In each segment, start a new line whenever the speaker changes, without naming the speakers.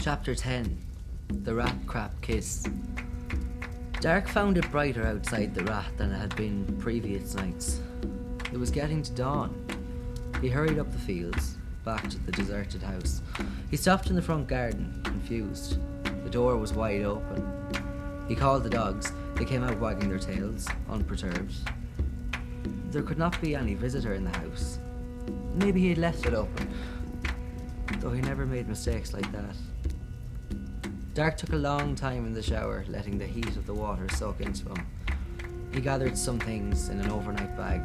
Chapter 10. The Ratcrap Kiss. Dark found it brighter outside the rat than it had been previous nights. It was getting to dawn. He hurried up the fields, back to the deserted house. He stopped in the front garden, confused. The door was wide open. He called the dogs. They came out wagging their tails, unperturbed. There could not be any visitor in the house. Maybe he had left it open, though he never made mistakes like that. Dark took a long time in the shower, letting the heat of the water soak into him. He gathered some things in an overnight bag.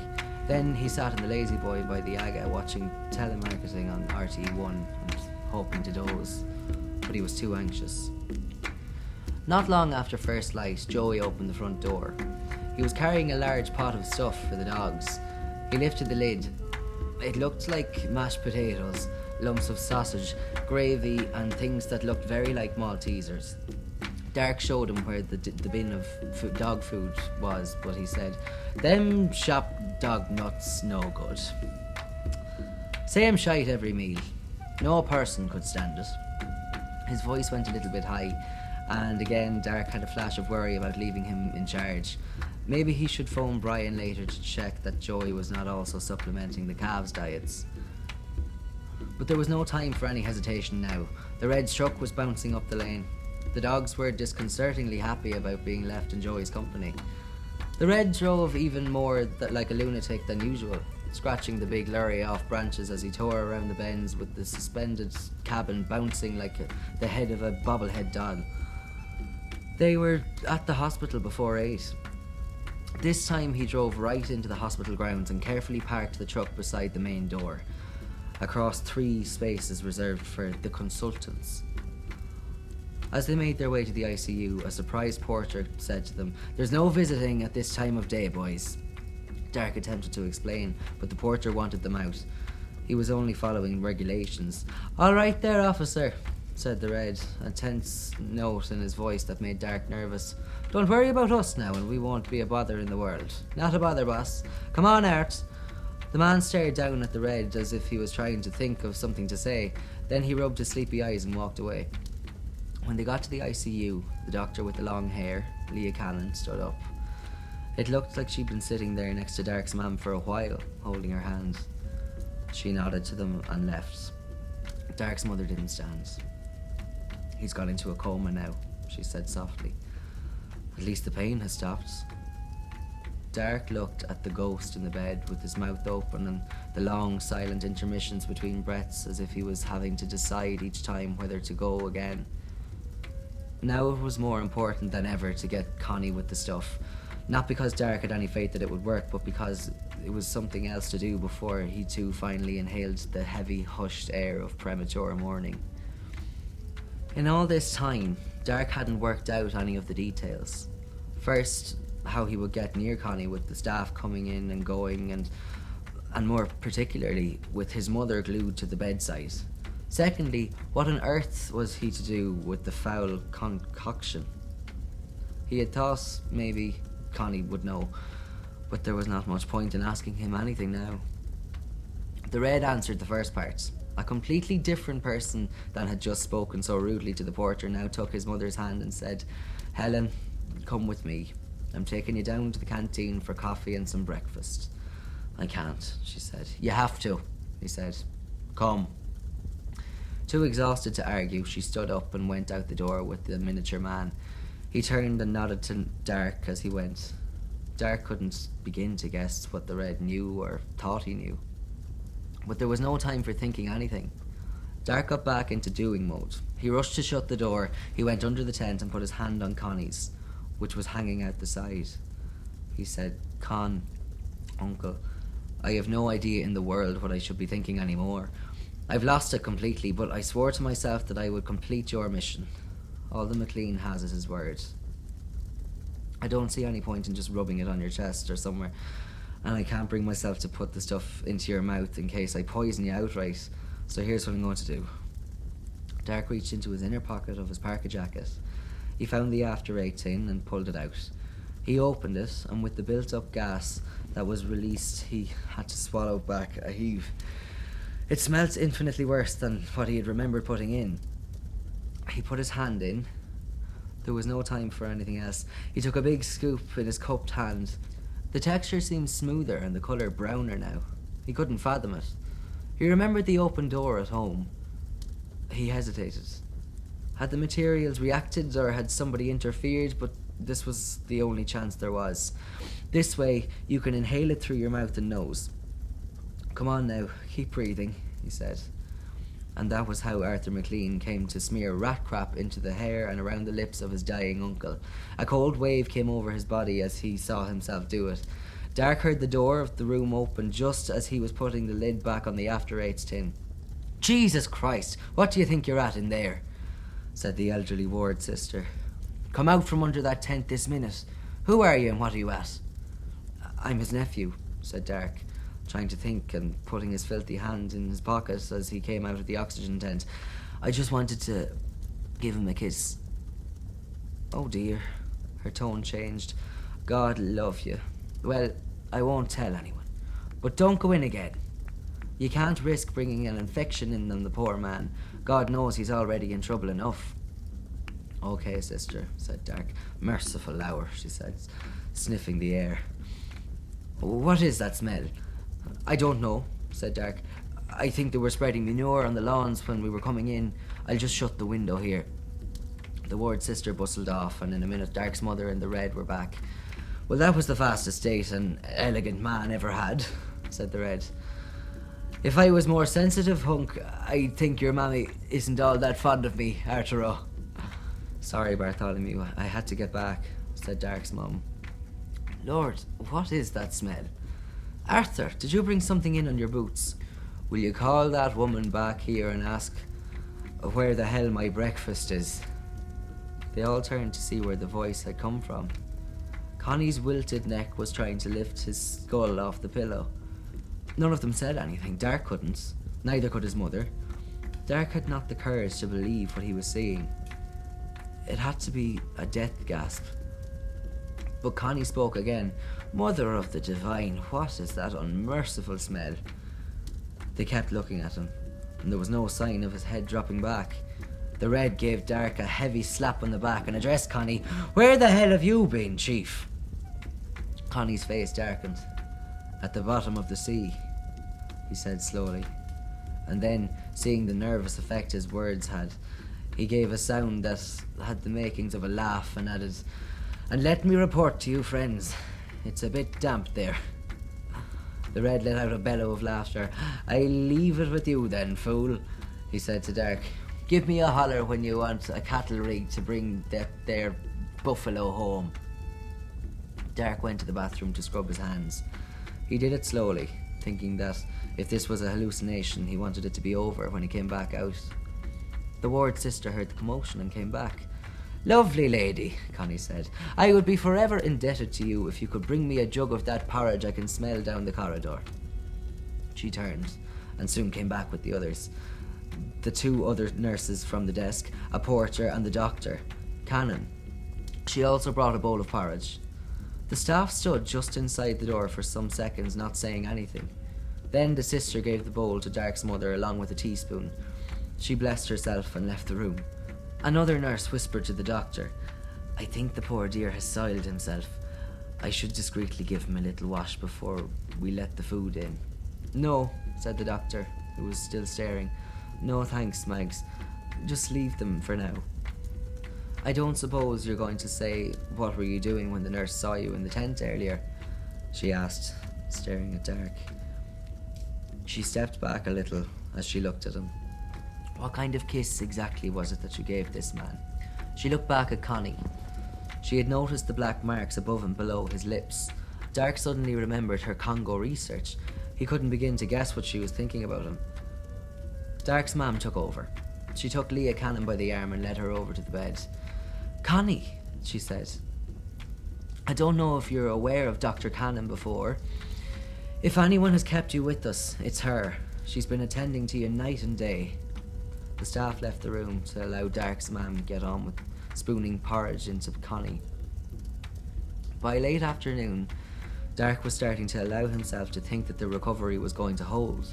Then he sat in the lazy boy by the Aga watching telemarketing on RTE1 and hoping to doze, but he was too anxious. Not long after first light, Joey opened the front door. He was carrying a large pot of stuff for the dogs. He lifted the lid. It looked like mashed potatoes, lumps of sausage, gravy, and things that looked very like Maltesers. Dark showed him where the bin of dog food was, but he said, "Them shop dog nuts no good. Same shite every meal. No person could stand it." His voice went a little bit high, and again Dark had a flash of worry about leaving him in charge. Maybe he should phone Brian later to check that Joey was not also supplementing the calves' diets. But there was no time for any hesitation now. The red truck was bouncing up the lane. The dogs were disconcertingly happy about being left in Joey's company. The red drove even more like a lunatic than usual, scratching the big lorry off branches as he tore around the bends with the suspended cabin bouncing like the head of a bobblehead doll. They were at the hospital before 8. This time he drove right into the hospital grounds and carefully parked the truck beside the main door, across 3 spaces reserved for the consultants. As they made their way to the ICU, a surprised porter said to them, "There's no visiting at this time of day, boys." Dark attempted to explain, but the porter wanted them out. He was only following regulations. "All right there, officer," said the Red, a tense note in his voice that made Dark nervous. "Don't worry about us now, and we won't be a bother in the world." "Not a bother, boss. Come on, Art." The man stared down at the Red as if he was trying to think of something to say. Then he rubbed his sleepy eyes and walked away. When they got to the ICU, the doctor with the long hair, Leah Cannon, stood up. It looked like she'd been sitting there next to Dark's mum for a while, holding her hand. She nodded to them and left. Dark's mother didn't stand. "He's gone into a coma now," she said softly. "At least the pain has stopped." Dark looked at the ghost in the bed with his mouth open and the long silent intermissions between breaths as if he was having to decide each time whether to go again. Now it was more important than ever to get Connie with the stuff. Not because Dark had any faith that it would work, but because it was something else to do before he too finally inhaled the heavy, hushed air of premature morning. In all this time, Dark hadn't worked out any of the details. First, how he would get near Connie with the staff coming in and going, and more particularly with his mother glued to the bedside. Secondly, what on earth was he to do with the foul concoction? He had thought maybe Connie would know, but there was not much point in asking him anything now. The Red answered the first part. A completely different person than had just spoken so rudely to the porter now took his mother's hand and said, "Helen, come with me. I'm taking you down to the canteen for coffee and some breakfast." "I can't," she said. "You have to," he said. "Come." Too exhausted to argue, she stood up and went out the door with the miniature man. He turned and nodded to Dark as he went. Dark couldn't begin to guess what the Red knew or thought he knew. But there was no time for thinking anything. Dark got back into doing mode. He rushed to shut the door. He went under the tent and put his hand on Connie's, which was hanging out the side. He said, "Con, Uncle, I have no idea in the world what I should be thinking anymore. I've lost it completely, but I swore to myself that I would complete your mission. All the McLean has is his word. I don't see any point in just rubbing it on your chest or somewhere, and I can't bring myself to put the stuff into your mouth in case I poison you outright, so here's what I'm going to do." Dark reached into his inner pocket of his parka jacket. He found the After Eight tin and pulled it out. He opened it, and with the built-up gas that was released, he had to swallow back a heave. It smelt infinitely worse than what he had remembered putting in. He put his hand in. There was no time for anything else. He took a big scoop in his cupped hand. The texture seemed smoother and the colour browner now. He couldn't fathom it. He remembered the open door at home. He hesitated. Had the materials reacted or had somebody interfered? But this was the only chance there was. This way, you can inhale it through your mouth and nose. Come on now, keep breathing, he said. And that was how Arthur McLean came to smear Ratcrap into the hair and around the lips of his dying uncle. A cold wave came over his body as he saw himself do it. Dark heard the door of the room open just as he was putting the lid back on the After Eights tin. Jesus Christ, what do you think you're at in there? Said the elderly ward sister. Come out from under that tent this minute. Who are you and what are you at? I'm his nephew, said Dark, trying to think and putting his filthy hand in his pocket as he came out of the oxygen tent. I just wanted to give him a kiss. Oh dear, her tone changed. God love you. Well, I won't tell anyone. But don't go in again. You can't risk bringing an infection in on the poor man. God knows he's already in trouble enough. Okay, sister, said Dark. Merciful hour, she said, sniffing the air. What is that smell? I don't know, said Dark. I think they were spreading manure on the lawns when we were coming in. I'll just shut the window here. The ward sister bustled off, and in a minute Dark's mother and the Red were back. Well, that was the fastest date an elegant man ever had, said the Red. If I was more sensitive, hunk, I'd think your mammy isn't all that fond of me, Arturo. Sorry, Bartholomew, I had to get back, said Dark's mum. Lord, what is that smell? Arthur, did you bring something in on your boots? Will you call that woman back here and ask where the hell my breakfast is? They all turned to see where the voice had come from. Connie's wilted neck was trying to lift his skull off the pillow. None of them said anything. Dark couldn't. Neither could his mother. Dark had not the courage to believe what he was seeing. It had to be a death gasp. But Connie spoke again. Mother of the Divine, what is that unmerciful smell? They kept looking at him, and there was no sign of his head dropping back. The Red gave Dark a heavy slap on the back and addressed Connie. Where the hell have you been, Chief? Connie's face darkened. At the bottom of the sea, he said slowly. And then, seeing the nervous effect his words had, he gave a sound that had the makings of a laugh and added, And let me report to you, friends, it's a bit damp there. The Red let out a bellow of laughter. I leave it with you then, fool, he said to Dark. Give me a holler when you want a cattle rig to bring that there buffalo home. Dark went to the bathroom to scrub his hands. He did it slowly, thinking that if this was a hallucination, he wanted it to be over when he came back out. The ward sister heard the commotion and came back. Lovely lady, Connie said. I would be forever indebted to you if you could bring me a jug of that porridge I can smell down the corridor. She turned and soon came back with the others. The two other nurses from the desk, a porter and the doctor, Cannon. She also brought a bowl of porridge. The staff stood just inside the door for some seconds, not saying anything. Then the sister gave the bowl to Dark's mother along with a teaspoon. She blessed herself and left the room. Another nurse whispered to the doctor, I think the poor dear has soiled himself. I should discreetly give him a little wash before we let the food in. No, said the doctor, who was still staring. No thanks, Mags. Just leave them for now. I don't suppose you're going to say, what were you doing when the nurse saw you in the tent earlier? She asked, staring at Dark. She stepped back a little as she looked at him. What kind of kiss exactly was it that you gave this man? She looked back at Connie. She had noticed the black marks above and below his lips. Dark suddenly remembered her Congo research. He couldn't begin to guess what she was thinking about him. Dark's mum took over. She took Leah Cannon by the arm and led her over to the bed. Connie, she said. I don't know if you're aware of Dr. Cannon before. If anyone has kept you with us, it's her. She's been attending to you night and day. The staff left the room to allow Dark's mum get on with spooning porridge into Connie. By late afternoon, Dark was starting to allow himself to think that the recovery was going to hold,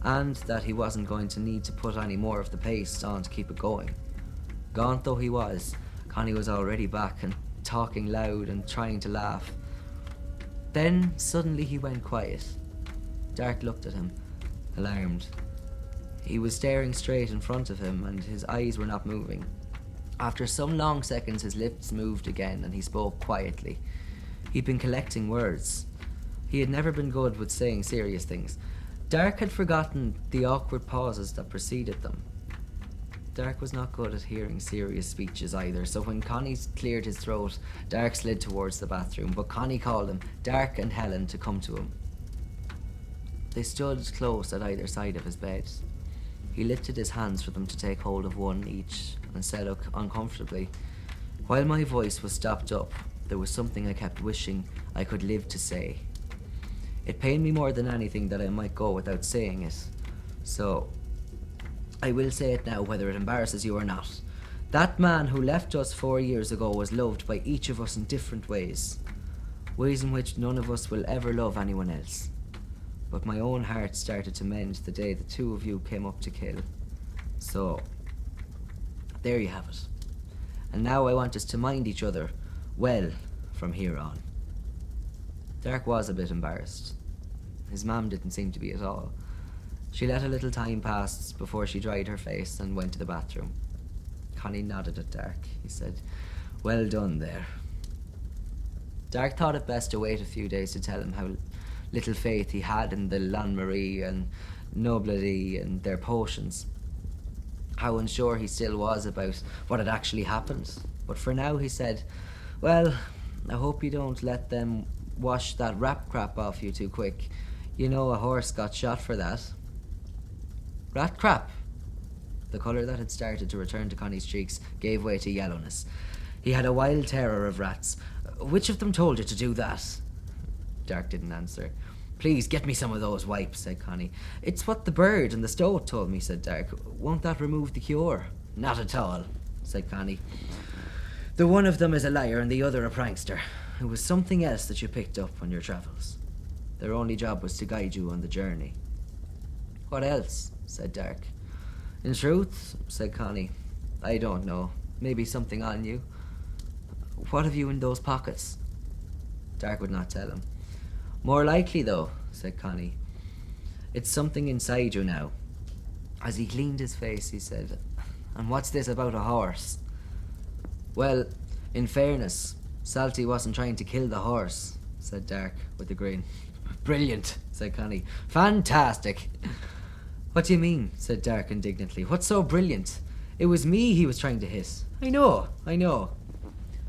and that he wasn't going to need to put any more of the paste on to keep it going. Gaunt though he was, Connie was already back and talking loud and trying to laugh. Then suddenly he went quiet. Dark looked at him, alarmed. He was staring straight in front of him and his eyes were not moving. After some long seconds his lips moved again and he spoke quietly. He'd been collecting words. He had never been good with saying serious things. Dark had forgotten the awkward pauses that preceded them. Dark was not good at hearing serious speeches either, so when Connie cleared his throat, Dark slid towards the bathroom, but Connie called him, Dark and Helen, to come to him. They stood close at either side of his bed. He lifted his hands for them to take hold of one each and said uncomfortably, "While my voice was stopped up, there was something I kept wishing I could live to say. It pained me more than anything that I might go without saying it. So, I will say it now, whether it embarrasses you or not. That man who left us 4 years ago was loved by each of us in different ways. Ways in which none of us will ever love anyone else. But my own heart started to mend the day the two of you came up to kill. So, there you have it. And now I want us to mind each other well from here on." Dark was a bit embarrassed. His mum didn't seem to be at all. She let a little time pass before she dried her face and went to the bathroom. Connie nodded at Dark. He said, "Well done there." Dark thought it best to wait a few days to tell him how little faith he had in the Lanmarie and Noblady and their potions. How unsure he still was about what had actually happened. But for now he said, "Well, I hope you don't let them wash that Ratcrap off you too quick. You know a horse got shot for that." Ratcrap! The colour that had started to return to Connie's cheeks gave way to yellowness. He had a wild terror of rats. "Which of them told you to do that?" Dark didn't answer. "Please, get me some of those wipes," said Connie. "It's what the bird and the stoat told me," said Dark. "Won't that remove the cure?" "Not at all," said Connie. "The one of them is a liar and the other a prankster. It was something else that you picked up on your travels. Their only job was to guide you on the journey." "What else?" said Dark. "In truth," said Connie, "I don't know. Maybe something on you." "What have you in those pockets?" Dark would not tell him. "More likely, though," said Connie. "It's something inside you now." As he cleaned his face, he said, "And what's this about a horse?" "Well, in fairness, Salty wasn't trying to kill the horse," said Dark with a grin. "Brilliant," said Connie. "Fantastic." "What do you mean?" said Dark indignantly. "What's so brilliant? It was me he was trying to hit." I know.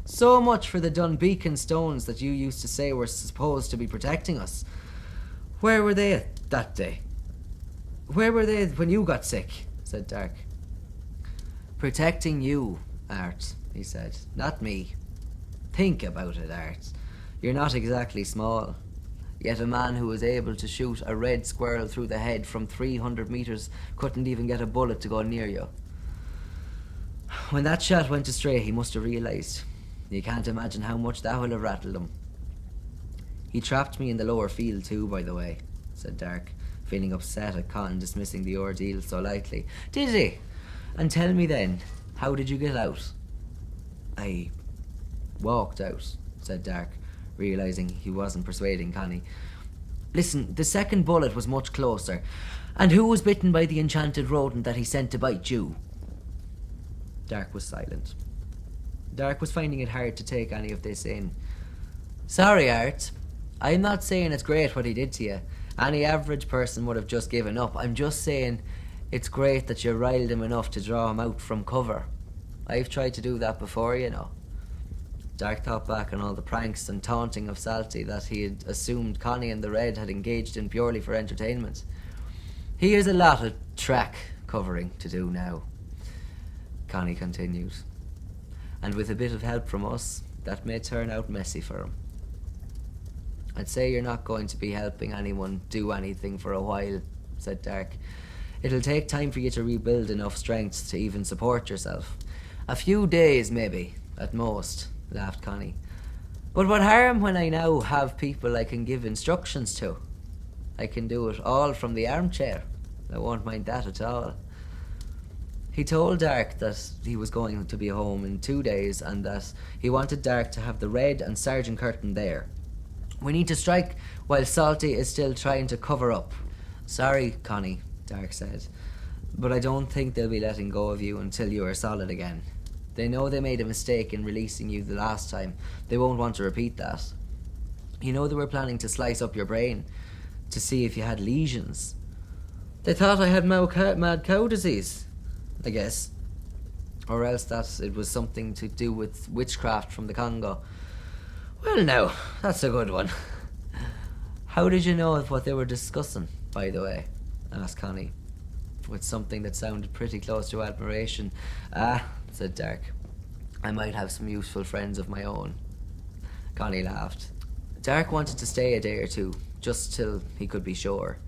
"So much for the Dunbeacon stones that you used to say were supposed to be protecting us. Where were they that day?" "Where were they when you got sick?" said Dark. "Protecting you, Art," he said, "not me. Think about it, Art. You're not exactly small. Yet a man who was able to shoot a red squirrel through the head from 300 metres couldn't even get a bullet to go near you. When that shot went astray, he must have realised. You can't imagine how much that will have rattled him. He trapped me in the lower field too, by the way," said Dark, feeling upset at Con dismissing the ordeal so lightly. "Did he? And tell me then, how did you get out?" "I walked out," said Dark, realising he wasn't persuading Connie. "Listen, the second bullet was much closer. And who was bitten by the enchanted rodent that he sent to bite you?" Dark was silent. Dark was finding it hard to take any of this in. "Sorry, Art. I'm not saying it's great what he did to you. Any average person would have just given up. I'm just saying it's great that you riled him enough to draw him out from cover. I've tried to do that before, you know." Dark thought back on all the pranks and taunting of Salty that he had assumed Connie and the Red had engaged in purely for entertainment. "He has a lot of track covering to do now," Connie continued. "And with a bit of help from us, that may turn out messy for him. I'd say you're not going to be helping anyone do anything for a while," said Dark. "It'll take time for you to rebuild enough strength to even support yourself. A few days, maybe, at most," laughed Connie. "But what harm when I now have people I can give instructions to? I can do it all from the armchair. I won't mind that at all." He told Dark that he was going to be home in 2 days and that he wanted Dark to have the Red and Sergeant Curtin there. We need to strike while Salty is still trying to cover up. Sorry, Connie, Dark said, but I don't think they'll be letting go of you until you are solid again. They know they made a mistake in releasing you the last time. They won't want to repeat that. You know they were planning to slice up your brain to see if you had lesions. They thought I had mad cow disease, I guess. Or else that it was something to do with witchcraft from the Congo. Well now, that's a good one. How did you know of what they were discussing, by the way? Asked Connie, with something that sounded pretty close to admiration. Said Dark. I might have some useful friends of my own. Connie laughed. Dark wanted to stay a day or two, just till he could be sure.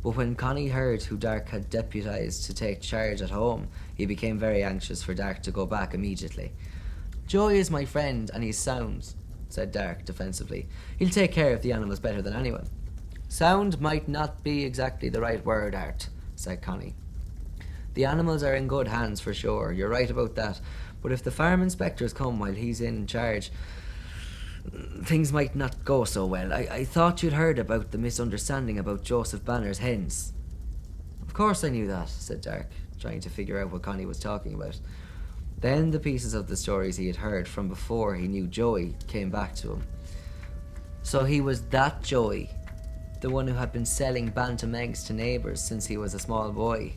But when Connie heard who Dark had deputised to take charge at home, he became very anxious for Dark to go back immediately. Joey is my friend and he's sound, said Dark defensively. He'll take care of the animals better than anyone. Sound might not be exactly the right word, Art, said Connie. The animals are in good hands for sure, you're right about that. But if the farm inspectors come while he's in charge, things might not go so well. I thought you'd heard about the misunderstanding about Joseph Banner's hens. Of course I knew that, said Dark, trying to figure out what Connie was talking about. Then the pieces of the stories he had heard from before he knew Joey came back to him. So he was that Joey, the one who had been selling bantam eggs to neighbours since he was a small boy,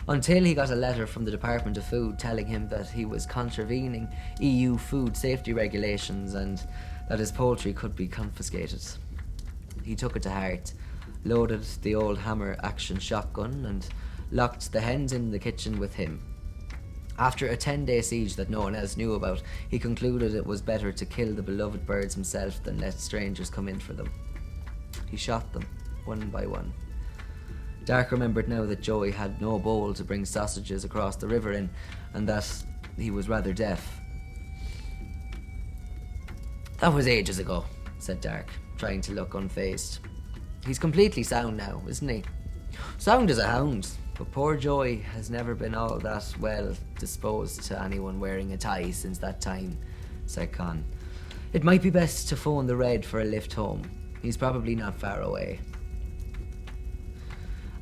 until he got a letter from the Department of Food telling him that he was contravening EU food safety regulations and that his poultry could be confiscated. He took it to heart, loaded the old Hammer action shotgun and locked the hens in the kitchen with him. After a 10-day siege that no one else knew about, he concluded it was better to kill the beloved birds himself than let strangers come in for them. He shot them, one by one. Dark remembered now that Joey had no bowl to bring sausages across the river in, and that he was rather deaf. That was ages ago, said Dark, trying to look unfazed. He's completely sound now, isn't he? Sound as a hound, but poor Joey has never been all that well disposed to anyone wearing a tie since that time, said Con. It might be best to phone the Red for a lift home. He's probably not far away.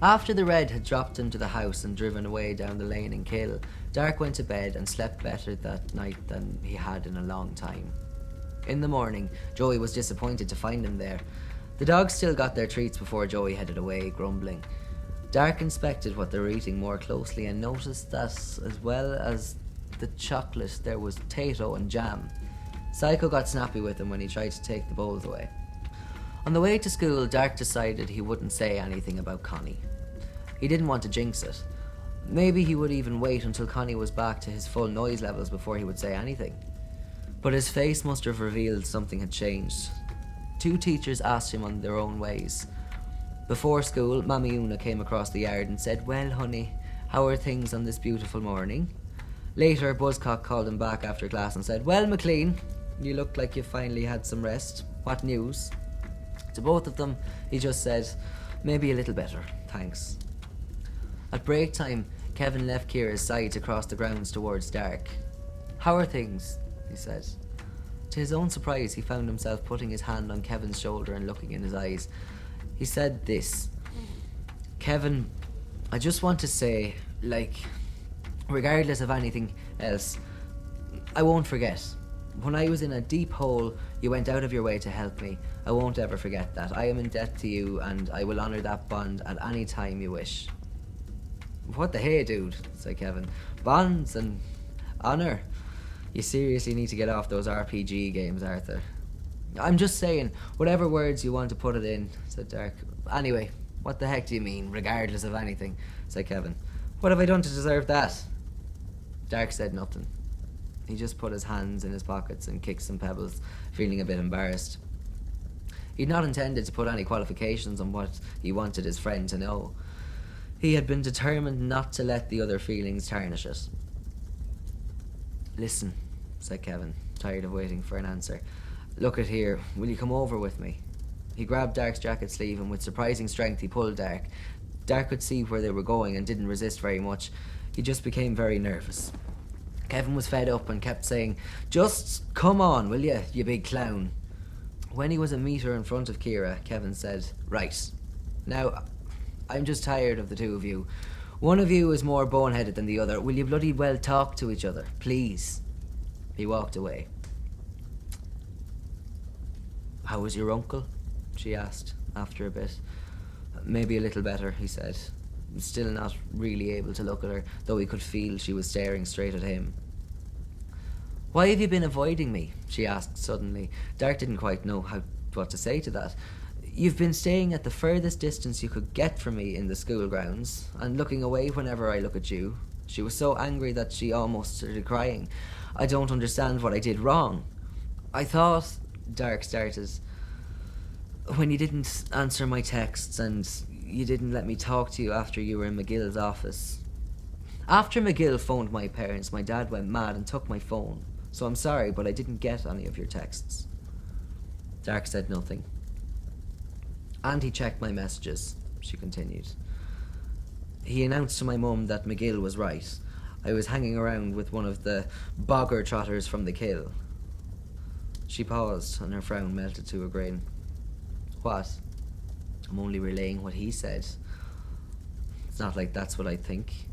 After the Red had dropped into the house and driven away down the lane in Kill, Dark went to bed and slept better that night than he had in a long time. In the morning, Joey was disappointed to find him there. The dogs still got their treats before Joey headed away, grumbling. Dark inspected what they were eating more closely and noticed that, as well as the chocolate, there was potato and jam. Psycho got snappy with him when he tried to take the bowls away. On the way to school, Dark decided he wouldn't say anything about Connie. He didn't want to jinx it. Maybe he would even wait until Connie was back to his full noise levels before he would say anything. But his face must have revealed something had changed. 2 teachers asked him on their own ways. Before school, Mammy Una came across the yard and said, "Well, honey, how are things on this beautiful morning?" Later, Buzzcock called him back after class and said, "Well, McLean, you look like you finally had some rest. What news?" To both of them, he just said, "Maybe a little better, thanks." At break time, Kevin left Kira's side to cross the grounds towards Dark. "How are things?" he said. To his own surprise, he found himself putting his hand on Kevin's shoulder and looking in his eyes. He said this, "Kevin, I just want to say, regardless of anything else, I won't forget. When I was in a deep hole, you went out of your way to help me. I won't ever forget that. I am in debt to you, and I will honour that bond at any time you wish." "What the hey, dude?" said Kevin. "Bonds and honour? You seriously need to get off those RPG games, Arthur." "I'm just saying, whatever words you want to put it in," said Dark. "Anyway, what the heck do you mean, regardless of anything?" said Kevin. "What have I done to deserve that?" Dark said nothing. He just put his hands in his pockets and kicked some pebbles, feeling a bit embarrassed. He'd not intended to put any qualifications on what he wanted his friend to know. He had been determined not to let the other feelings tarnish it. "Listen," said Kevin, tired of waiting for an answer. "Look at here, will you come over with me?" He grabbed Dark's jacket sleeve and with surprising strength he pulled Dark. Dark could see where they were going and didn't resist very much. He just became very nervous. Kevin was fed up and kept saying, "Just come on, will you big clown?" When he was a metre in front of Kira, Kevin said, "Right. Now, I'm just tired of the two of you. One of you is more boneheaded than the other. Will you bloody well talk to each other, please?" He walked away. "How was your uncle?" she asked, after a bit. "Maybe a little better," he said, still not really able to look at her, though he could feel she was staring straight at him. "Why have you been avoiding me?" she asked suddenly. Dark didn't quite know what to say to that. "You've been staying at the furthest distance you could get from me in the school grounds, and looking away whenever I look at you." She was so angry that she almost started crying. "I don't understand what I did wrong." "I thought," Dark started, "when you didn't answer my texts and you didn't let me talk to you after you were in Micheál's office. After Micheál phoned my parents, my dad went mad and took my phone. So I'm sorry, but I didn't get any of your texts." Dark said nothing. "And he checked my messages," she continued. "He announced to my mum that Micheál was right. I was hanging around with one of the bogger trotters from the kill." She paused, and her frown melted to a grin. "What? I'm only relaying what he said. It's not like that's what I think."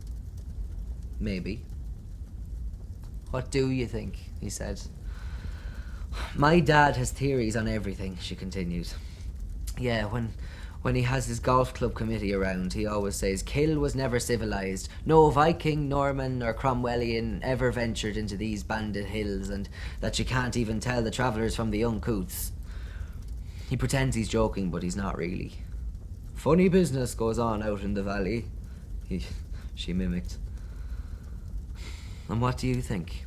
"Maybe." "What do you think?" he said. "My dad has theories on everything," she continued. "Yeah, when he has his golf club committee around, he always says Kill was never civilised. No Viking, Norman or Cromwellian ever ventured into these bandit hills, and that you can't even tell the travellers from the uncouths. He pretends he's joking, but he's not really. Funny business goes on out in the valley," she mimicked. "And what do you think?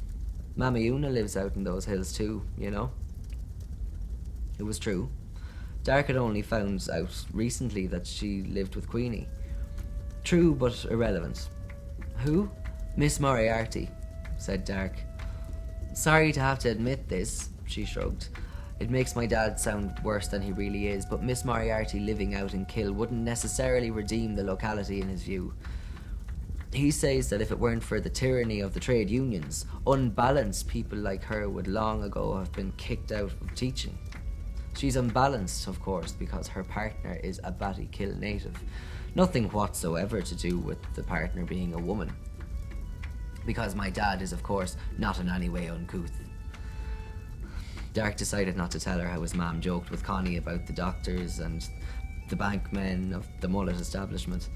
Mammy Una lives out in those hills too, you know." It was true. Dark had only found out recently that she lived with Queenie. True, but irrelevant. "Who?" "Miss Moriarty," said Dark. "Sorry to have to admit this," she shrugged. "It makes my dad sound worse than he really is, but Miss Moriarty living out in Kill wouldn't necessarily redeem the locality in his view. He says that if it weren't for the tyranny of the trade unions, unbalanced people like her would long ago have been kicked out of teaching. She's unbalanced, of course, because her partner is a Battykill native. Nothing whatsoever to do with the partner being a woman. Because my dad is, of course, not in any way uncouth." Dark decided not to tell her how his mom joked with Connie about the doctors and the bankmen of the mullet establishment.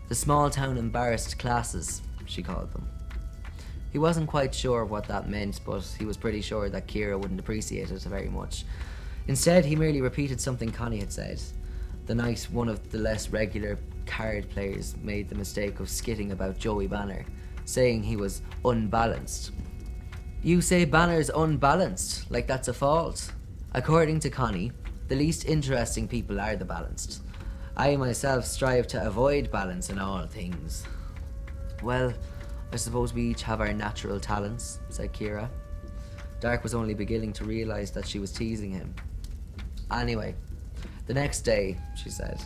The small-town embarrassed classes, she called them. He wasn't quite sure what that meant, but he was pretty sure that Kira wouldn't appreciate it very much. Instead, he merely repeated something Connie had said. The night one of the less regular card players made the mistake of skitting about Joey Banner, saying he was unbalanced. "You say Banner's unbalanced, like that's a fault. According to Connie, the least interesting people are the balanced. I myself strive to avoid balance in all things." "Well, I suppose we each have our natural talents," said Kira. Dark was only beginning to realise that she was teasing him. "Anyway, the next day," she said,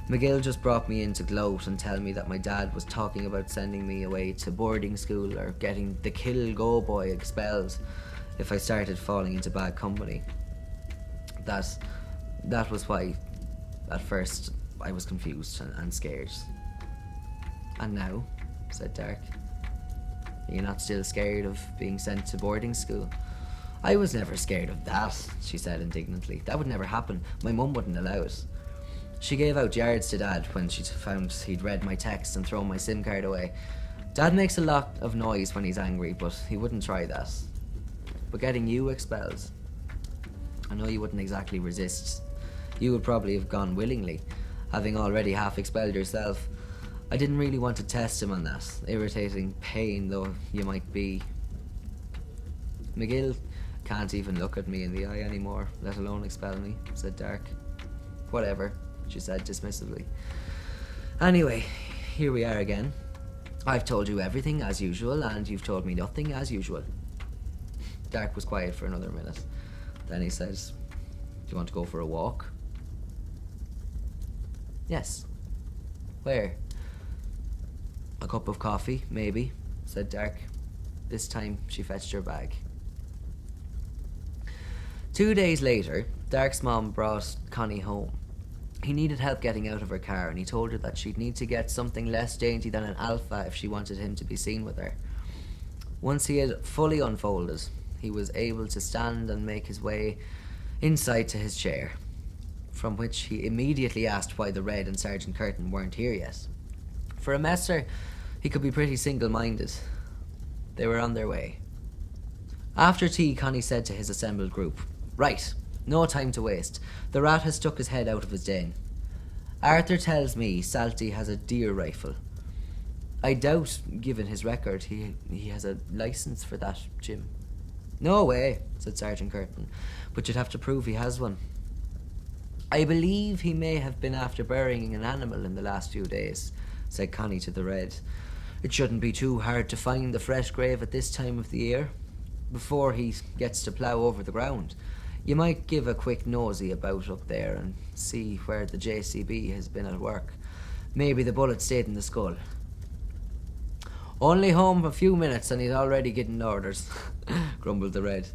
"Micheál just brought me in to gloat and tell me that my dad was talking about sending me away to boarding school or getting the Kill Go Boy expelled if I started falling into bad company. That was why, at first, I was confused and scared." "And now?" said Dark. "Are you not still scared of being sent to boarding school?" "I was never scared of that," she said indignantly. "That would never happen. My mum wouldn't allow it. She gave out yards to Dad when she found he'd read my text and thrown my SIM card away. Dad makes a lot of noise when he's angry, but he wouldn't try that. But getting you expelled, I know you wouldn't exactly resist. You would probably have gone willingly, having already half expelled yourself. I didn't really want to test him on that, irritating pain though you might be. Micheál can't even look at me in the eye anymore, let alone expel me," said Dark. "Whatever," she said dismissively. "Anyway, here we are again. I've told you everything as usual, and you've told me nothing as usual." Dark was quiet for another minute. Then he said, "Do you want to go for a walk?" "Yes." Where? A cup of coffee, maybe, said Dark. This time she fetched her bag. 2 days later, Dark's mom brought Connie home. He needed help getting out of her car, and he told her that she'd need to get something less dainty than an Alpha if she wanted him to be seen with her. Once he had fully unfolded, he was able to stand and make his way inside to his chair, from which he immediately asked why the Red and Sergeant Curtin weren't here yet. For a messer, he could be pretty single-minded. They were on their way. After tea, Connie said to his assembled group, "Right, no time to waste. The rat has stuck his head out of his den. Arthur tells me Salty has a deer rifle. I doubt, given his record, he has a licence for that, Jim." "No way," said Sergeant Curtin, "but you'd have to prove he has one." "I believe he may have been after burying an animal in the last few days," said Connie to the Red. "It shouldn't be too hard to find the fresh grave at this time of the year, before he gets to plough over the ground. You might give a quick nosy about up there and see where the JCB has been at work. Maybe the bullet stayed in the skull." "Only home a few minutes and he's already getting orders," grumbled the Red.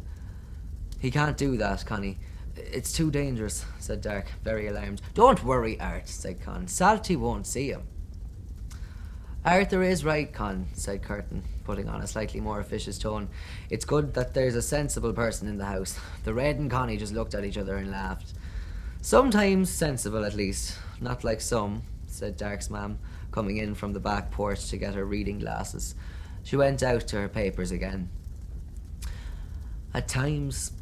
"He can't do that, Connie. It's too dangerous," said Dark, very alarmed. "Don't worry, Art," said Con. "Salty won't see him." "Arthur is right, Con," said Curtin, putting on a slightly more officious tone. "It's good that there's a sensible person in the house." The Red and Connie just looked at each other and laughed. "Sometimes sensible, at least. Not like some," said Dark's mam, coming in from the back porch to get her reading glasses. She went out to her papers again. "At times,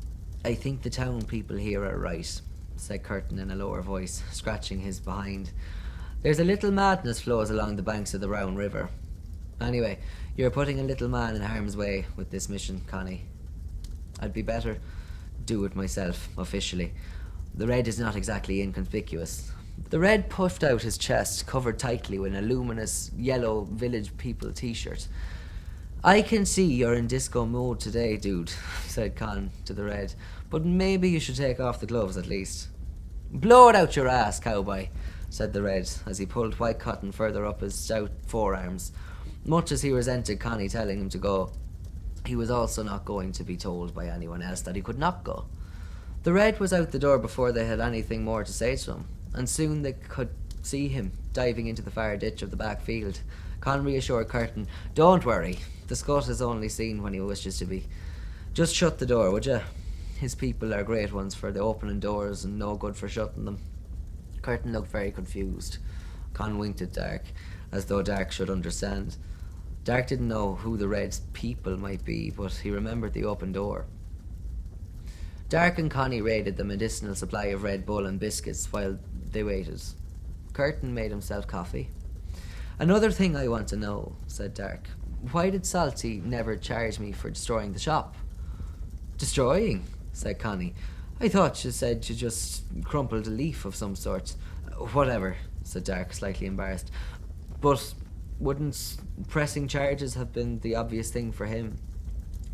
I think the town people here are right," said Curtin in a lower voice, scratching his behind. "There's a little madness flows along the banks of the Round River. Anyway, you're putting a little man in harm's way with this mission, Connie. I'd be better do it myself, officially. The Red is not exactly inconspicuous." The Red puffed out his chest, covered tightly with a luminous yellow Village People t-shirt. "I can see you're in disco mode today, dude," said Con to the Red, "but maybe you should take off the gloves at least." "Blow it out your ass, cowboy," said the Red, as he pulled white cotton further up his stout forearms. Much as he resented Connie telling him to go, he was also not going to be told by anyone else that he could not go. The Red was out the door before they had anything more to say to him, and soon they could see him diving into the far ditch of the back field. Con reassured Curtin, "Don't worry, the Scot is only seen when he wishes to be. Just shut the door, would you? His people are great ones for the opening doors and no good for shutting them." Curtin looked very confused. Con winked at Dark, as though Dark should understand. Dark didn't know who the Red's people might be, but he remembered the open door. Dark and Connie raided the medicinal supply of Red Bull and biscuits while they waited. Curtin made himself coffee. "Another thing I want to know," said Dark. "Why did Salty never charge me for destroying the shop?" "Destroying?" said Connie. "I thought you said you just crumpled a leaf of some sort." "Whatever," said Dark, slightly embarrassed. "But wouldn't pressing charges have been the obvious thing for him?"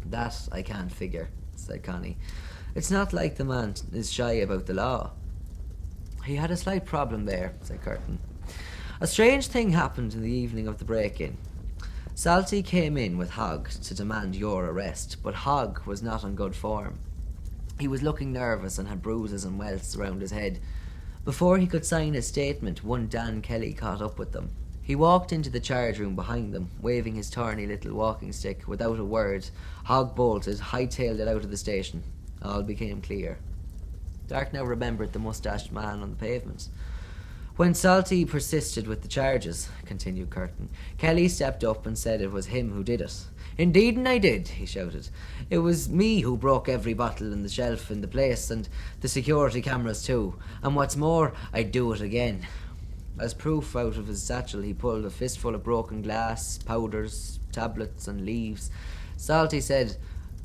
"That I can't figure," said Connie. "It's not like the man is shy about the law." "He had a slight problem there," said Curtin. "A strange thing happened in the evening of the break-in. Salty came in with Hogg to demand your arrest, but Hogg was not on good form. He was looking nervous and had bruises and welts around his head. Before he could sign his statement, one Dan Kelly caught up with them. He walked into the charge room behind them, waving his tawny little walking stick. Without a word, Hogg bolted, hightailed it out of the station. All became clear. Dark now remembered the moustached man on the pavement. "When Salty persisted with the charges," continued Curtin, "Kelly stepped up and said it was him who did it. 'Indeed and I did,' he shouted. 'It was me who broke every bottle in the shelf in the place, and the security cameras too. And what's more, I'd do it again.' As proof, out of his satchel he pulled a fistful of broken glass, powders, tablets and leaves. Salty said,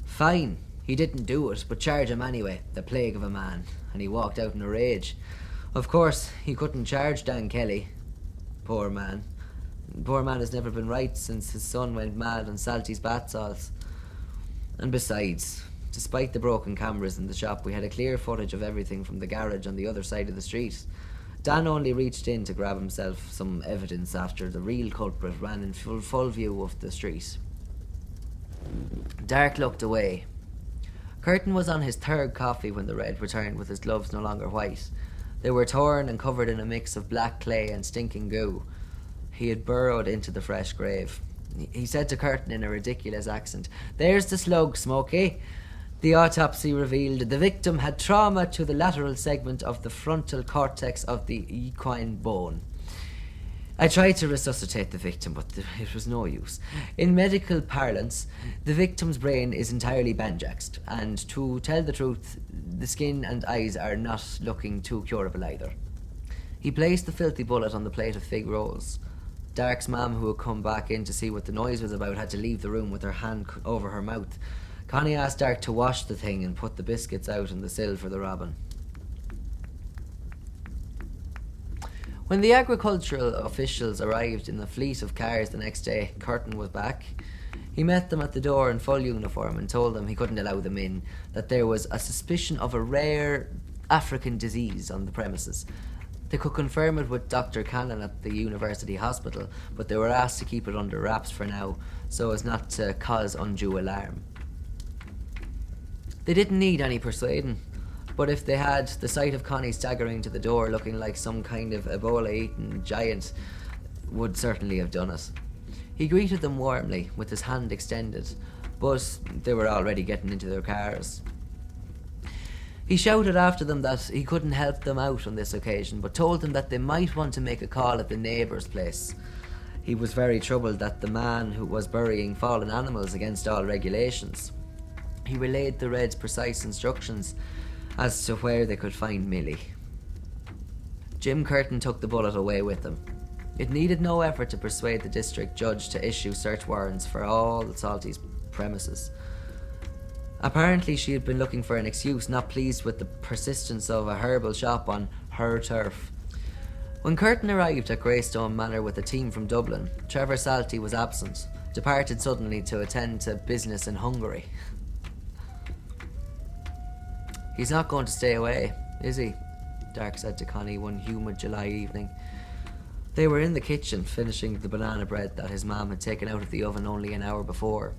'Fine, he didn't do it, but charge him anyway, the plague of a man,' and he walked out in a rage. Of course, he couldn't charge Dan Kelly. Poor man. Poor man has never been right since his son went mad on Salty's bath salts. And besides, despite the broken cameras in the shop, we had a clear footage of everything from the garage on the other side of the street. Dan only reached in to grab himself some evidence after the real culprit ran in full view of the street. Dark looked away. Curtin was on his third coffee when the Red returned with his gloves no longer white. They were torn and covered in a mix of black clay and stinking goo. He had burrowed into the fresh grave. He said to Curtin in a ridiculous accent, "There's the slug, Smokey." The autopsy revealed the victim had trauma to the lateral segment of the frontal cortex of the equine bone. I tried to resuscitate the victim, but it was no use. In medical parlance, the victim's brain is entirely banjaxed, and to tell the truth, the skin and eyes are not looking too curable either. He placed the filthy bullet on the plate of fig rolls. Dark's mum, who had come back in to see what the noise was about, had to leave the room with her hand over her mouth. Connie asked Dark to wash the thing and put the biscuits out on the sill for the robin. When the agricultural officials arrived in the fleet of cars the next day, Curtin was back. He met them at the door in full uniform and told them he couldn't allow them in, that there was a suspicion of a rare African disease on the premises. They could confirm it with Dr. Cannon at the university hospital, but they were asked to keep it under wraps for now, so as not to cause undue alarm. They didn't need any persuading, but if they had, the sight of Connie staggering to the door looking like some kind of Ebola-eaten giant would certainly have done it. He greeted them warmly, with his hand extended, but they were already getting into their cars. He shouted after them that he couldn't help them out on this occasion, but told them that they might want to make a call at the neighbour's place. He was very troubled that the man who was burying fallen animals against all regulations. He relayed the Red's precise instructions as to where they could find Millie. Jim Curtin took the bullet away with him. It needed no effort to persuade the district judge to issue search warrants for all Salty's premises. Apparently she had been looking for an excuse, not pleased with the persistence of a herbal shop on her turf. When Curtin arrived at Greystone Manor with a team from Dublin, Trevor Salty was absent, departed suddenly to attend to business in Hungary. "He's not going to stay away, is he?" Dark said to Connie one humid July evening. They were in the kitchen, finishing the banana bread that his mum had taken out of the oven only an hour before.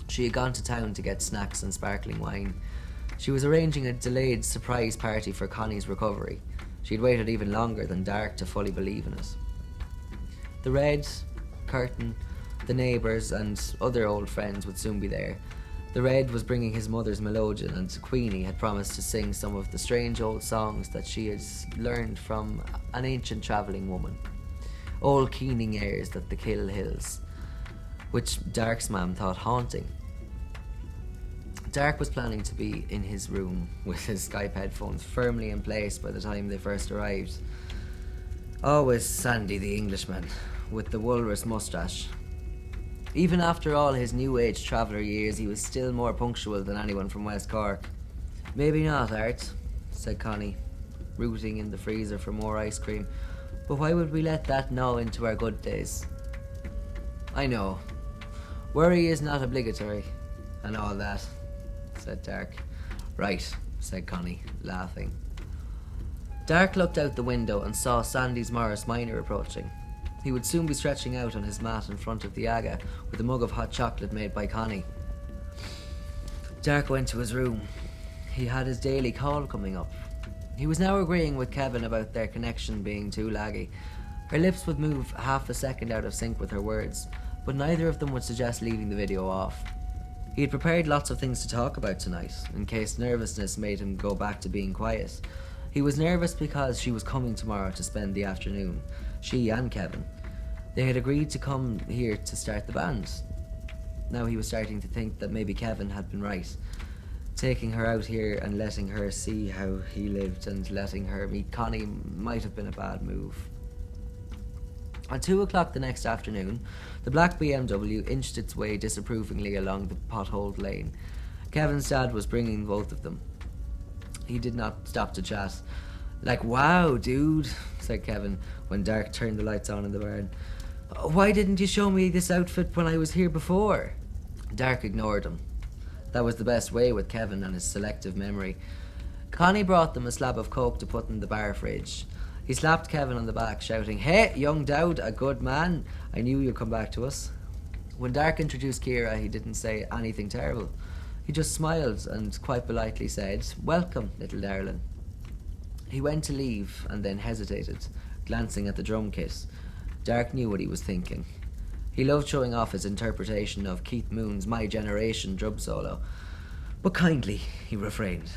She had gone to town to get snacks and sparkling wine. She was arranging a delayed surprise party for Connie's recovery. She had waited even longer than Dark to fully believe in it. The Red, Curtin, the neighbours and other old friends would soon be there. The Red was bringing his mother's melodeon, and Queenie had promised to sing some of the strange old songs that she had learned from an ancient travelling woman. Old keening airs that the Kill Hills, which Dark's mum thought haunting. Dark was planning to be in his room with his Skype headphones firmly in place by the time they first arrived. Always Sandy the Englishman, with the walrus moustache. Even after all his New Age traveller years, he was still more punctual than anyone from West Cork. "Maybe not, Art," said Connie, rooting in the freezer for more ice cream. "But why would we let that gnaw into our good days?" "I know. Worry is not obligatory, and all that," said Dark. "Right," said Connie, laughing. Dark looked out the window and saw Sandy's Morris Minor approaching. He would soon be stretching out on his mat in front of the Aga with a mug of hot chocolate made by Connie. Dark went to his room. He had his daily call coming up. He was now agreeing with Kevin about their connection being too laggy. Her lips would move half a second out of sync with her words, but neither of them would suggest leaving the video off. He had prepared lots of things to talk about tonight, in case nervousness made him go back to being quiet. He was nervous because she was coming tomorrow to spend the afternoon. She and Kevin. They had agreed to come here to start the band. Now he was starting to think that maybe Kevin had been right. Taking her out here and letting her see how he lived and letting her meet Connie might have been a bad move. At 2 o'clock the next afternoon, the black BMW inched its way disapprovingly along the potholed lane. Kevin's dad was bringing both of them. He did not stop to chat. "Like, wow, dude," said Kevin when Dark turned the lights on in the barn. "Why didn't you show me this outfit when I was here before?" Dark ignored him. That was the best way with Kevin and his selective memory. Connie brought them a slab of coke to put in the bar fridge. He slapped Kevin on the back, shouting, "Hey, young Dowd, a good man. I knew you'd come back to us." When Dark introduced Kira, he didn't say anything terrible. He just smiled and quite politely said, "Welcome, little darling." He went to leave and then hesitated, glancing at the drum kit. Dark knew what he was thinking. He loved showing off his interpretation of Keith Moon's My Generation drum solo, but kindly he refrained.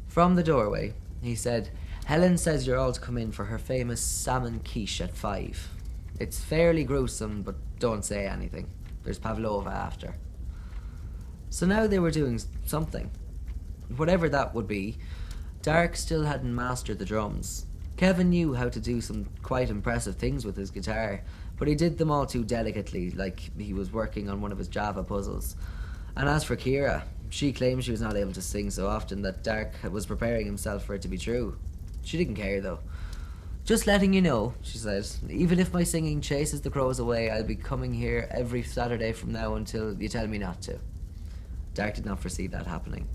From the doorway, he said, "Helen says you're all to come in for her famous salmon quiche at 5. It's fairly gruesome, but don't say anything. There's pavlova after." So now they were doing something. Whatever that would be, Dark still hadn't mastered the drums. Kevin knew how to do some quite impressive things with his guitar, but he did them all too delicately, like he was working on one of his Java puzzles. And as for Kira, she claimed she was not able to sing so often that Dark was preparing himself for it to be true. She didn't care though. "Just letting you know," she said, "even if my singing chases the crows away, I'll be coming here every Saturday from now until you tell me not to." Dark did not foresee that happening.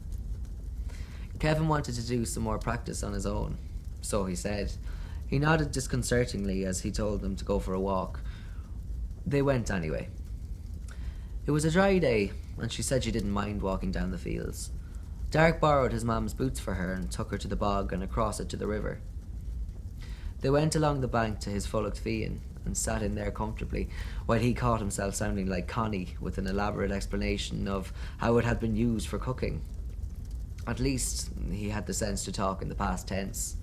Kevin wanted to do some more practice on his own, so he said. He nodded disconcertingly as he told them to go for a walk. They went anyway. It was a dry day, and she said she didn't mind walking down the fields. Dark borrowed his mum's boots for her and took her to the bog and across it to the river. They went along the bank to his Fullocht Fian and sat in there comfortably, while he caught himself sounding like Connie with an elaborate explanation of how it had been used for cooking. At least he had the sense to talk in the past tense.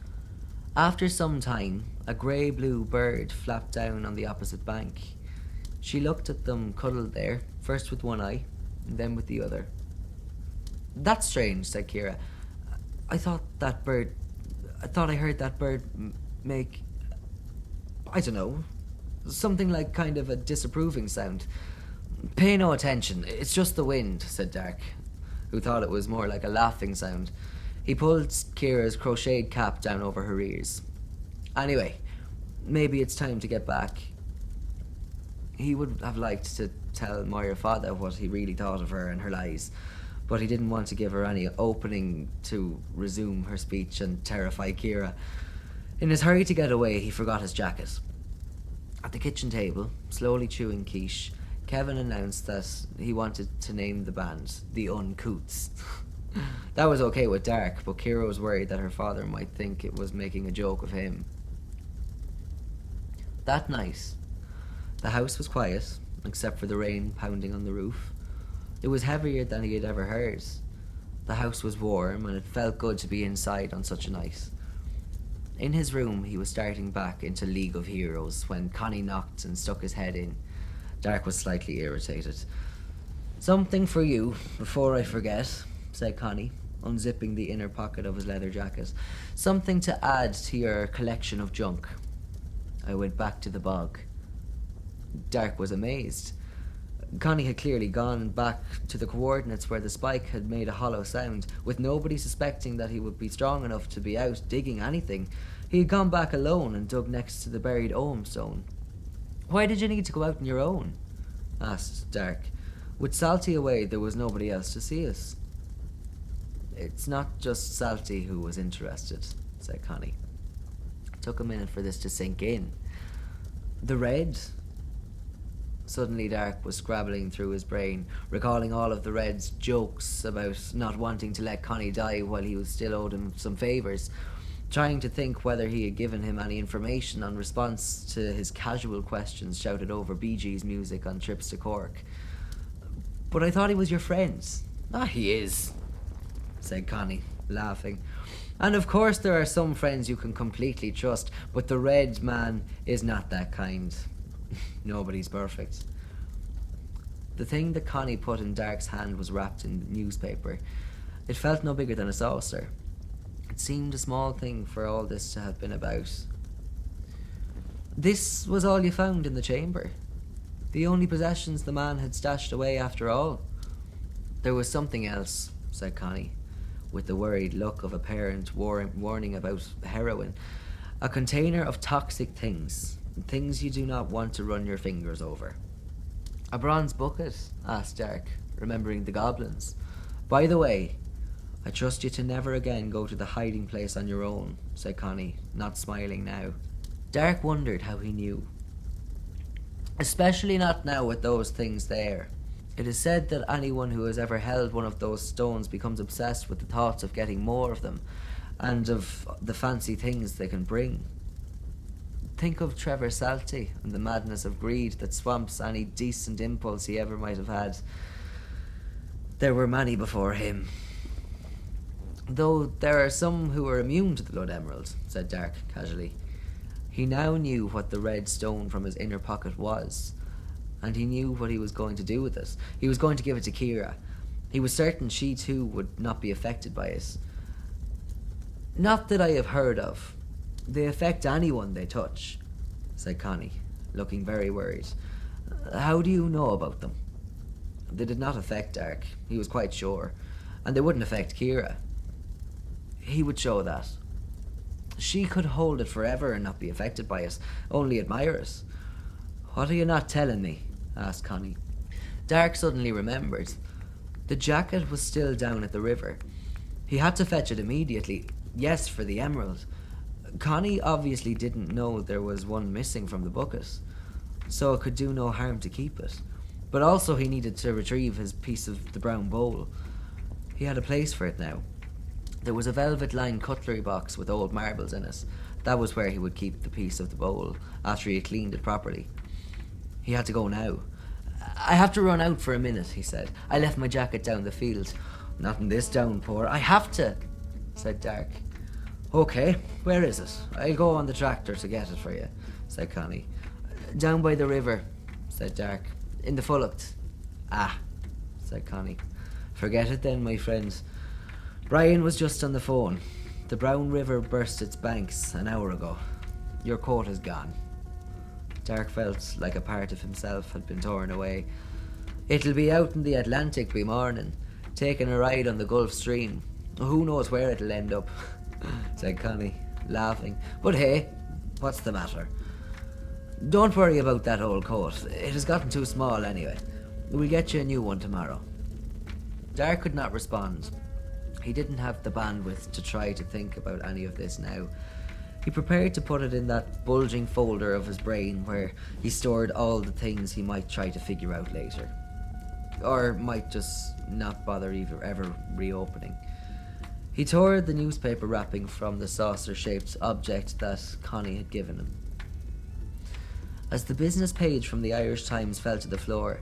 After some time, a grey-blue bird flapped down on the opposite bank. She looked at them cuddled there, first with one eye, and then with the other. "That's strange," said Kira. I thought I heard that bird make... I don't know, something like kind of a disapproving sound." "Pay no attention, it's just the wind," said Dark, who thought it was more like a laughing sound. He pulled Kira's crocheted cap down over her ears. "Anyway, maybe it's time to get back." He would have liked to tell Moira Fada what he really thought of her and her lies, but he didn't want to give her any opening to resume her speech and terrify Kira. In his hurry to get away, he forgot his jacket. At the kitchen table, slowly chewing quiche, Kevin announced that he wanted to name the band the Uncouths. That was okay with Dark, but Kira was worried that her father might think it was making a joke of him. That night, the house was quiet, except for the rain pounding on the roof. It was heavier than he had ever heard. The house was warm, and it felt good to be inside on such a night. In his room, he was starting back into League of Heroes when Connie knocked and stuck his head in. Dark was slightly irritated. "Something for you, before I forget," said Connie, unzipping the inner pocket of his leather jacket. "Something to add to your collection of junk." I went back to the bog. Dark was amazed. Connie had clearly gone back to the coordinates where the spike had made a hollow sound, with nobody suspecting that he would be strong enough to be out digging anything. He had gone back alone and dug next to the buried Ogham stone. "Why did you need to go out on your own?" asked Dark. "With Salty away, there was nobody else to see us." "It's not just Salty who was interested," said Connie. It took a minute for this to sink in. "The Red?" Suddenly Dark was scrabbling through his brain, recalling all of the Red's jokes about not wanting to let Connie die while he was still owed him some favours, trying to think whether he had given him any information on response to his casual questions shouted over Bee Gees music on trips to Cork. "But I thought he was your friend." "Ah, he is," said Connie, laughing. "And of course there are some friends you can completely trust, but the Red man is not that kind. Nobody's perfect." The thing that Connie put in Dark's hand was wrapped in newspaper. It felt no bigger than a saucer. It seemed a small thing for all this to have been about. "This was all you found in the chamber? The only possessions the man had stashed away after all?" "There was something else," said Connie, with the worried look of a parent warning about heroin. "A container of toxic things. Things you do not want to run your fingers over." "A bronze bucket?" asked Dark, remembering the goblins. "By the way, I trust you to never again go to the hiding place on your own, said Connie, not smiling now. Dark wondered how he knew. Especially not now with those things there. It is said that anyone who has ever held one of those stones becomes obsessed with the thoughts of getting more of them, and of the fancy things they can bring. Think of Trevor Salty and the madness of greed that swamps any decent impulse he ever might have had. There were many before him. Though there are some who are immune to the Blood Emerald, said Dark casually. He now knew what the red stone from his inner pocket was, and he knew what he was going to do with it. He was going to give it to Kira. He was certain she too would not be affected by it. Not that I have heard of. They affect anyone they touch, said Connie, looking very worried. How do you know about them? They did not affect Dark, he was quite sure, and they wouldn't affect Kira. He would show that. She could hold it forever and not be affected by it, only admire it. What are you not telling me? Asked Connie. Dark suddenly remembered. The jacket was still down at the river. He had to fetch it immediately. Yes, for the emerald. Connie obviously didn't know there was one missing from the bucket, so it could do no harm to keep it. But also he needed to retrieve his piece of the brown bowl. He had a place for it now. There was a velvet-lined cutlery box with old marbles in it. That was where he would keep the piece of the bowl, after he had cleaned it properly. He had to go now. I have to run out for a minute, he said. I left my jacket down the field. Not in this downpour. I have to, said Dark. Okay, where is it? I'll go on the tractor to get it for you, said Connie. Down by the river, said Dark. In the Fullocht. Ah, said Connie. Forget it then, my friend. Brian was just on the phone. The Brown River burst its banks an hour ago. Your coat is gone. Dark felt like a part of himself had been torn away. It'll be out in the Atlantic by morning, taking a ride on the Gulf Stream. Who knows where it'll end up, said Connie, laughing. But hey, what's the matter? Don't worry about that old coat. It has gotten too small anyway. We'll get you a new one tomorrow. Dark could not respond. He didn't have the bandwidth to try to think about any of this now. He prepared to put it in that bulging folder of his brain where he stored all the things he might try to figure out later. Or might just not bother ever reopening. He tore the newspaper wrapping from the saucer-shaped object that Connie had given him. As the business page from the Irish Times fell to the floor,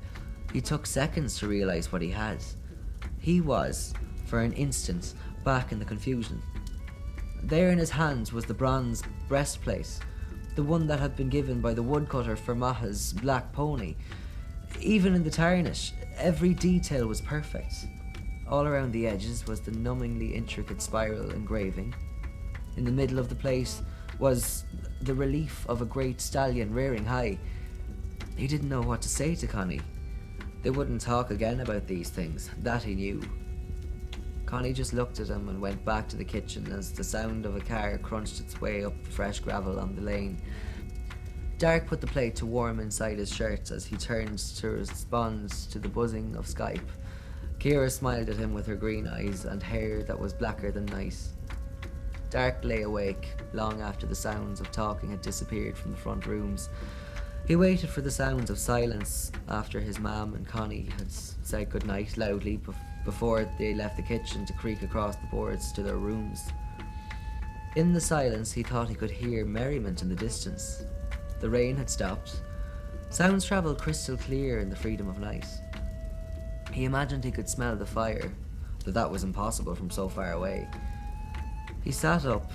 he took seconds to realise what he had. He was, for an instant, back in the confusion. There in his hands was the bronze breastplate, the one that had been given by the woodcutter for Matha's black pony. Even in the tarnish, every detail was perfect. All around the edges was the numbingly intricate spiral engraving. In the middle of the plate was the relief of a great stallion rearing high. He didn't know what to say to Connie. They wouldn't talk again about these things, that he knew. Connie just looked at him and went back to the kitchen as the sound of a car crunched its way up the fresh gravel on the lane. Dark put the plate to warm inside his shirt as he turned to respond to the buzzing of Skype. Kira smiled at him with her green eyes and hair that was blacker than night. Dark lay awake long after the sounds of talking had disappeared from the front rooms. He waited for the sounds of silence after his mam and Connie had said goodnight loudly before they left the kitchen to creak across the boards to their rooms. In the silence, he thought he could hear merriment in the distance. The rain had stopped. Sounds travelled crystal clear in the freedom of night. He imagined he could smell the fire, though that was impossible from so far away. He sat up,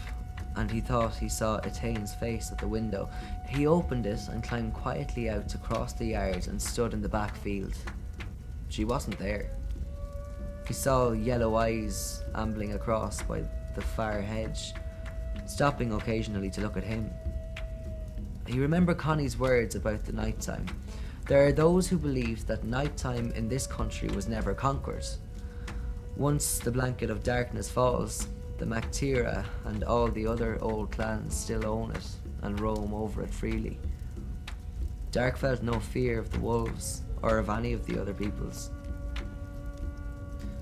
and he thought he saw Etaine's face at the window. He opened it and climbed quietly out to cross the yard and stood in the back field. She wasn't there. He saw yellow eyes ambling across by the far hedge, stopping occasionally to look at him. He remembered Connie's words about the nighttime. There are those who believe that nighttime in this country was never conquered. Once the blanket of darkness falls, the Mactira and all the other old clans still own it and roam over it freely. Dark felt no fear of the wolves or of any of the other peoples.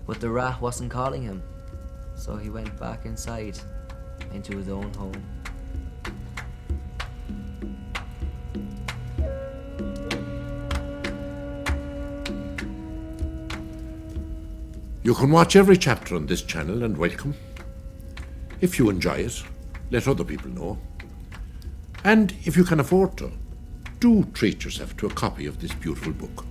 But the rat wasn't calling him. so he went back inside into his own home.
You can watch every chapter on this channel and welcome. If you enjoy it, let other people know. And if you can afford to, do treat yourself to a copy of this beautiful book.